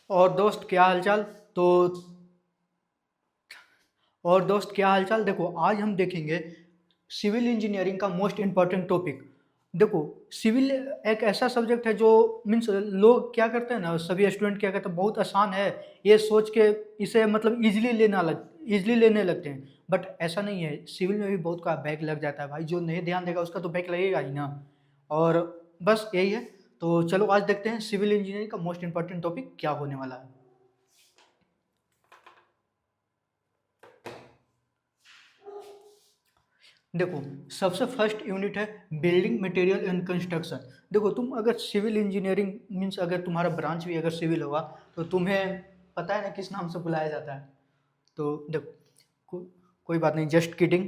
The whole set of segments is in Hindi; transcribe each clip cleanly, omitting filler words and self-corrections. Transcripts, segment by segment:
और दोस्त क्या हालचाल। तो और दोस्त क्या हालचाल। देखो आज हम देखेंगे सिविल इंजीनियरिंग का मोस्ट इम्पॉर्टेंट टॉपिक। देखो सिविल एक ऐसा सब्जेक्ट है जो मीन्स लोग क्या करते हैं ना, सभी स्टूडेंट क्या करते हैं, बहुत आसान है ये सोच के इसे मतलब इजीली लेने लगते हैं। बट ऐसा नहीं है, सिविल में भी बहुत का बैक लग जाता है भाई। जो नहीं ध्यान देगा उसका तो बैक लगेगा ही ना। और बस यही है। तो चलो आज देखते हैं सिविल इंजीनियरिंग का मोस्ट इम्पॉर्टेंट टॉपिक क्या होने वाला है। देखो सबसे फर्स्ट यूनिट है बिल्डिंग मटेरियल एंड कंस्ट्रक्शन। देखो तुम अगर सिविल इंजीनियरिंग मीन्स अगर तुम्हारा ब्रांच भी अगर सिविल होगा तो तुम्हें पता है ना किस नाम से बुलाया जाता है। तो देखो कोई बात नहीं, जस्ट किडिंग।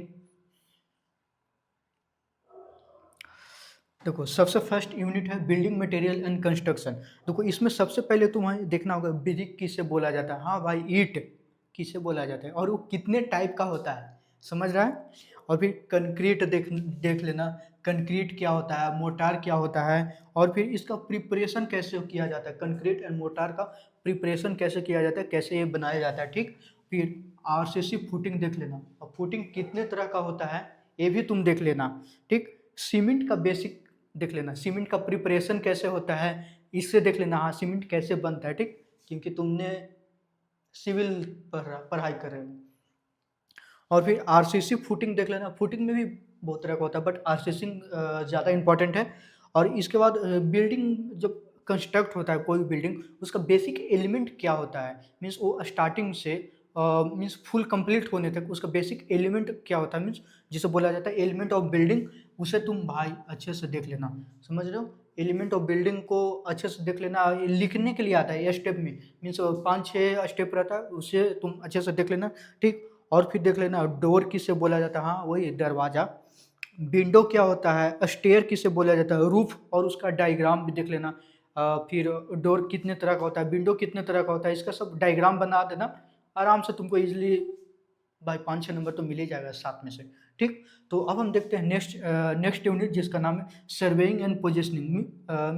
देखो सबसे फर्स्ट यूनिट है बिल्डिंग मटेरियल एंड कंस्ट्रक्शन। देखो इसमें सबसे पहले तुम्हें देखना होगा ब्रिक किसे बोला जाता है। हाँ भाई, ईंट किसे बोला जाता है और वो कितने टाइप का होता है, समझ रहा है। और फिर कंक्रीट देख देख लेना, कंक्रीट क्या होता है, मोटार क्या होता है, और फिर इसका प्रिपरेशन कैसे किया जाता है, कंक्रीट एंड मोटार का प्रिपरेशन कैसे किया जाता है, कैसे ये बनाया जाता है। ठीक। फिर आरसीसी फुटिंग देख लेना, और फुटिंग कितने तरह का होता है ये भी तुम देख लेना। ठीक। सीमेंट का बेसिक देख लेना, सीमेंट का प्रिपरेशन कैसे होता है इससे देख लेना। हाँ, सीमेंट कैसे बनता है। ठीक। क्योंकि तुमने सिविल पढ़ाई कर रहे हो। और फिर आरसीसी फुटिंग देख लेना, फुटिंग में भी बहुत तरह का होता है बट आरसीसी ज़्यादा इंपॉर्टेंट है। और इसके बाद बिल्डिंग जब कंस्ट्रक्ट होता है कोई बिल्डिंग, उसका बेसिक एलिमेंट क्या होता है, मीन्स वो स्टार्टिंग से मीन्स फुल कंप्लीट होने तक उसका बेसिक एलिमेंट क्या होता है, मीन्स जिसे बोला जाता है एलिमेंट ऑफ बिल्डिंग। उसे तुम भाई अच्छे से देख लेना, समझ रहे हो। एलिमेंट ऑफ बिल्डिंग को अच्छे से देख लेना, ये लिखने के लिए आता है ये स्टेप में, मीन्स 5-6 स्टेप रहता है, उसे तुम अच्छे से देख लेना। ठीक। और फिर देख लेना डोर किसे बोला जाता है, हाँ वही दरवाजा। विंडो क्या होता है, स्टेयर किसे बोला जाता है, रूफ और उसका डायग्राम भी देख लेना। फिर डोर कितने तरह का होता है, विंडो कितने तरह का होता है, इसका सब डायग्राम बना देना। आराम से तुमको इजीली भाई 5-6 नंबर तो मिल ही जाएगा 7 में से। ठीक। तो अब हम देखते हैं नेक्स्ट यूनिट जिसका नाम है सर्वेइंग एंड पोजिशनिंग।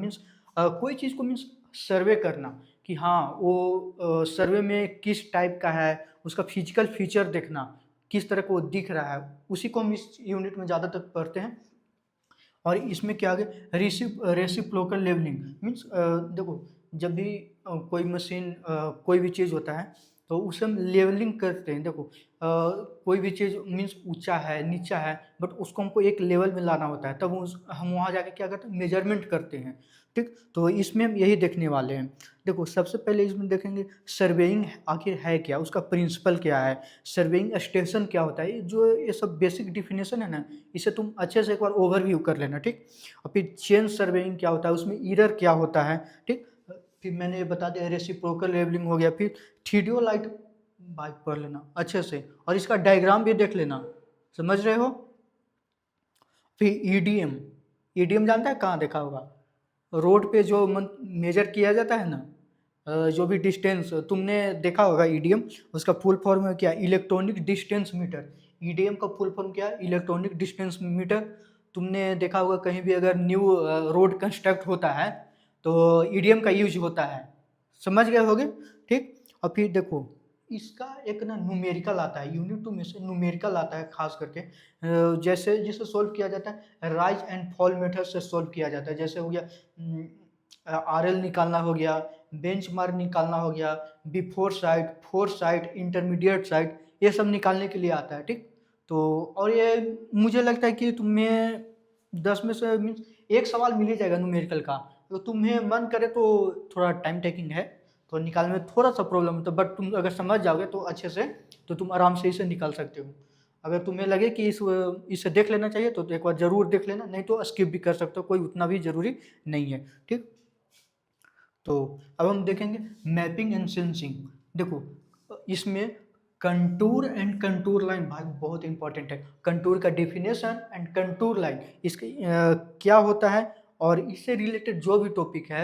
मीन्स कोई चीज़ को मीन्स सर्वे करना कि हाँ वो सर्वे में किस टाइप का है, उसका फिजिकल फीचर देखना, किस तरह को वो दिख रहा है, उसी को हम इस यूनिट में ज़्यादातर पढ़ते हैं। और इसमें क्या आगे रेसिप्रोकल लेवलिंग मीन्स देखो जब भी कोई मशीन कोई भी चीज़ होता है तो उसे हम लेवलिंग करते हैं। देखो कोई भी चीज़ मीन्स ऊंचा है नीचा है बट उसको हमको एक लेवल में लाना होता है, तब हम वहाँ जाके क्या करते हैं, मेजरमेंट करते हैं। ठीक। तो इसमें हम यही देखने वाले हैं। देखो सबसे पहले इसमें देखेंगे सर्वेइंग आखिर है क्या, उसका प्रिंसिपल क्या है, सर्वेइंग स्टेशन क्या होता है, जो ये सब बेसिक डिफिनेशन है ना, इसे तुम अच्छे से एक बार ओवरव्यू कर लेना। ठीक। और फिर चेन सर्वेइंग क्या होता है, उसमें ईरर क्या होता है। ठीक। फिर मैंने ये बता दिया रेसिप्रोकल लेवलिंग हो गया। फिर थियोडोलाइट बाइक पढ़ लेना अच्छे से और इसका डायग्राम भी देख लेना, समझ रहे हो। फिर ईडीएम, ईडीएम जानता है कहाँ देखा होगा, रोड पे जो मेजर किया जाता है ना, जो भी डिस्टेंस तुमने देखा होगा ईडीएम, उसका फुल फॉर्म क्या है, इलेक्ट्रॉनिक डिस्टेंस मीटर। ईडीएम का फुल फॉर्म क्या है, इलेक्ट्रॉनिक डिस्टेंस मीटर। तुमने देखा होगा कहीं भी अगर न्यू रोड कंस्ट्रक्ट होता है तो ईडीएम का यूज होता है, समझ गए होगे। ठीक। और फिर देखो इसका एक ना न्यूमेरिकल आता है, यूनिट 2 में से न्यूमेरिकल आता है खास करके, जैसे जिसे सोल्व किया जाता है राइज एंड फॉल मेथड से सोल्व किया जाता है। जैसे हो गया आरएल निकालना हो गया, बेंचमार्क निकालना हो गया, before side, four side, intermediate side, ये सब निकालने के लिए आता है। ठीक। तो और ये मुझे लगता है कि तुम्हें 10 में से मीन्स एक सवाल मिल ही जाएगा न्यूमेरिकल का। तो तुम्हें मन करे तो थोड़ा टाइम टेकिंग है, तो निकालने में थोड़ा सा प्रॉब्लम होता है, बट तुम अगर समझ जाओगे तो अच्छे से तो तुम आराम से इसे निकाल सकते हो। अगर तुम्हें लगे कि इसे देख लेना चाहिए तो एक बार ज़रूर देख लेना, नहीं तो स्किप भी कर सकते हो, कोई उतना भी ज़रूरी नहीं है। ठीक। तो अब हम देखेंगे मैपिंग एंड सेंसिंग। देखो इसमें कंटूर एंड कंटूर लाइन भाई बहुत इंपॉर्टेंट है। कंटूर का डिफिनेशन एंड कंटूर लाइन इसके क्या होता है, और इससे रिलेटेड जो भी टॉपिक है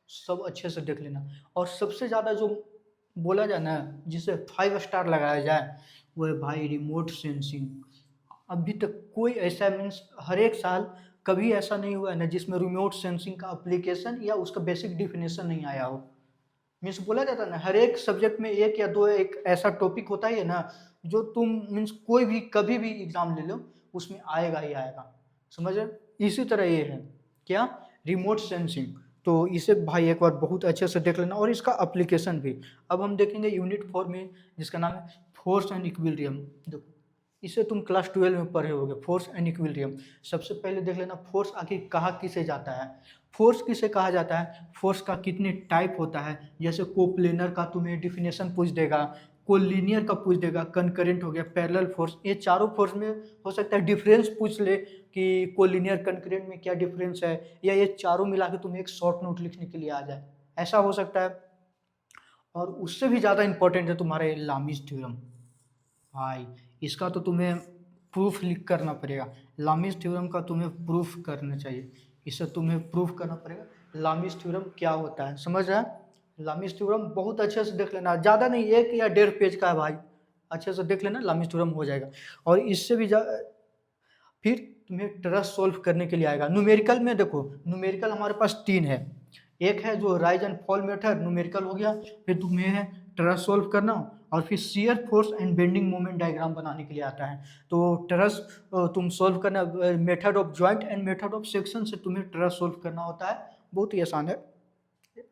सब अच्छे से देख लेना। और सबसे ज़्यादा जो बोला जाए ना, जिसे 5 स्टार लगाया जाए, वो है भाई रिमोट सेंसिंग। अभी तक कोई ऐसा मीन्स हर एक साल कभी ऐसा नहीं हुआ है ना जिसमें रिमोट सेंसिंग का एप्लीकेशन या उसका बेसिक डिफिनेशन नहीं आया हो। मीन्स बोला जाता है ना, हर एक सब्जेक्ट में एक या दो एक ऐसा टॉपिक होता ही है ना, जो तुम मीन्स कोई भी कभी भी एग्जाम ले लो उसमें आएगा ही आएगा। समझ रहे? इसी तरह ये है क्या, रिमोट सेंसिंग। तो इसे भाई एक बार बहुत अच्छे से देख लेना और इसका एप्लीकेशन भी। अब हम देखेंगे यूनिट 4 में, जिसका नाम है फोर्स एंड इक्विलिब्रियम। देखो इसे तुम क्लास 12 में पढ़े होगे, फोर्स एंड इक्विलिब्रियम। सबसे पहले देख लेना फोर्स आखिर कहा किसे जाता है। फोर्स किसे कहा जाता है, फोर्स का कितने टाइप होता है, जैसे कोप्लेनर का तुम्हें डिफिनेशन पूछ देगा, कोलिनियर का पूछ देगा, कंकरेंट हो गया, पैरेलल फोर्स। ये चारों फोर्स में हो सकता है डिफरेंस पूछ ले कि कोलिनियर कंकरेंट में क्या डिफरेंस है, या ये चारों मिला के तुम्हें एक शॉर्ट नोट लिखने के लिए आ जाए, ऐसा हो सकता है। और उससे भी ज़्यादा इंपॉर्टेंट है तुम्हारे लामीज थ्योरम। भाई इसका तो तुम्हें प्रूफ लिख करना पड़ेगा, लामीज थ्योरम का तुम्हें प्रूफ करना चाहिए, इसे तुम्हें प्रूफ करना पड़ेगा लामीज थ्योरम क्या होता है। समझ रहा है? लामीज थ्योरम बहुत अच्छे से देख लेना, ज़्यादा नहीं, 1 या 1.5 पेज का है भाई, अच्छे से देख लेना, लामीज थ्योरम हो जाएगा। और इससे भी फिर तुम्हें ट्रस सॉल्व करने के लिए आएगा। न्यूमेरिकल में देखो, न्यूमेरिकल हमारे पास 3 है। एक है जो rise and fall method, numerical हो गया। फिर तुम्हें है ट्रस सॉल्व करना, और फिर shear force and bending moment diagram बनाने के लिए आता है। तो ट्रस तुम सॉल्व करना, method of joint and method of section से तुम्हें ट्रस सॉल्व करना होता है। बहुत ही आसान है,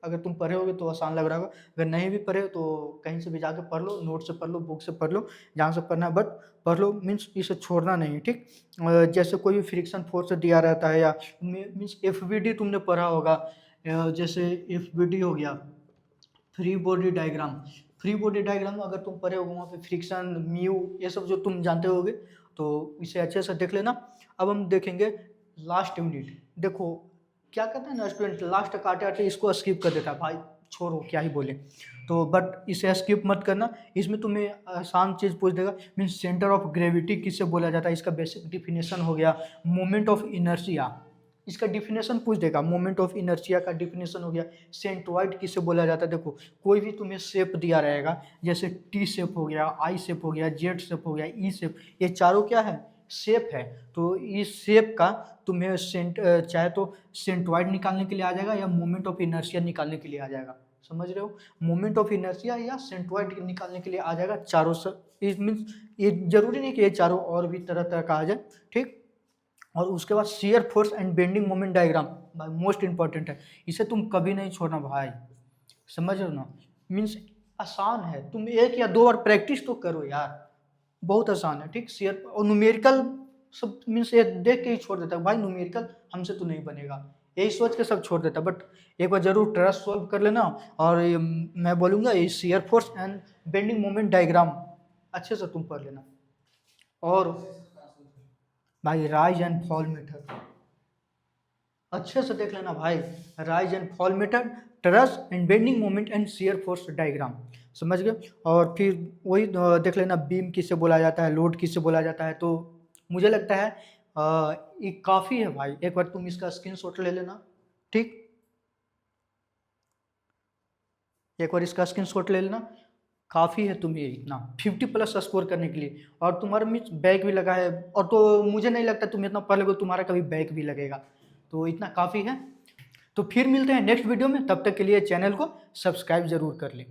अगर तुम पढ़े होगे तो आसान लग रहा होगा, अगर नहीं भी पढ़े तो कहीं से भी जाके पढ़ लो, नोट से पढ़ लो, बुक से पढ़ लो, जहाँ से पढ़ना है, बट पढ़ लो, मीन्स इसे छोड़ना नहीं, ठीक। जैसे कोई भी फ्रिक्शन फोर्स दिया रहता है, या मीन्स एफबीडी तुमने पढ़ा होगा, जैसे एफबीडी हो गया, free body diagram. Free body diagram अगर तुम पढ़े होगे, वहाँ पे फ्रिक्शन, म्यू, ये सब जो तुम जानते होगे, तो इसे अच्छे से देख लेना। अब हम देखेंगे लास्ट यूनिट। देखो क्या कहते हैं ना स्टूडेंट, लास्ट काटे आटे इसको स्किप कर देता है भाई, छोड़ो क्या ही बोले, तो बट इसे स्किप मत करना। इसमें तुम्हें आसान चीज़ पूछ देगा, मीन्स सेंटर ऑफ ग्रेविटी किससे बोला जाता है, इसका बेसिक डिफिनेशन हो गया। मोमेंट ऑफ इनर्शिया, इसका डिफिनेशन पूछ देगा, मोमेंट ऑफ इनर्शिया का डिफिनेशन हो गया। सेंट्रॉइड किसे बोला जाता है, देखो कोई भी तुम्हें शेप दिया रहेगा, जैसे टी शेप हो गया, आई शेप हो गया, जेड शेप हो गया, ई शेप, ये चारों क्या है, शेप है। तो इस शेप का तुम्हें चाहे तो सेंट्रॉइड निकालने के लिए आ जाएगा, या मोमेंट ऑफ इनर्शिया निकालने के लिए आ जाएगा। समझ रहे हो? मोमेंट ऑफ इनर्शिया या सेंट्रॉइड निकालने के लिए आ जाएगा। चारों से इट मीन्स ये जरूरी नहीं कि ये चारों और भी तरह तरह का आ जाए, ठीक। और उसके बाद shear force and bending moment diagram भाई मोस्ट इंपॉर्टेंट है, इसे तुम कभी नहीं छोड़ना भाई। समझ रहे हो ना? मीन्स आसान है, तुम 1 या 2 बार प्रैक्टिस तो करो यार, बहुत आसान है, ठीक। शेयर और न्यूमेरिकल सब मीन्स ये देख के ही छोड़ देता है भाई, न्यूमेरिकल हमसे तो नहीं बनेगा, यही सोच के सब छोड़ देता है। बट एक बार जरूर ट्रस्ट सॉल्व कर लेना। और मैं बोलूँगा ये shear force and bending moment diagram अच्छे से तुम पढ़ लेना। और भाई राइज एंड फॉल मेथड अच्छे से देख लेना भाई, rise and fall method, truss and bending moment and shear force diagram. समझ गए? और फिर वही देख लेना, बीम किसे बोला जाता है, लोड किसे बोला जाता है। तो मुझे लगता है ये काफ़ी है भाई, एक बार तुम इसका स्क्रीनशॉट ले लेना, ठीक। एक बार इसका स्क्रीनशॉट ले लेना, काफ़ी है तुम्हें इतना 50+ स्कोर करने के लिए। और तुम्हारा मीन्स बैक भी लगा है, और तो मुझे नहीं लगता तुम इतना पढ़ लोगे, तुम्हारा कभी बैक भी लगेगा, तो इतना काफ़ी है। तो फिर मिलते हैं नेक्स्ट वीडियो में, तब तक के लिए चैनल को सब्सक्राइब जरूर कर लें।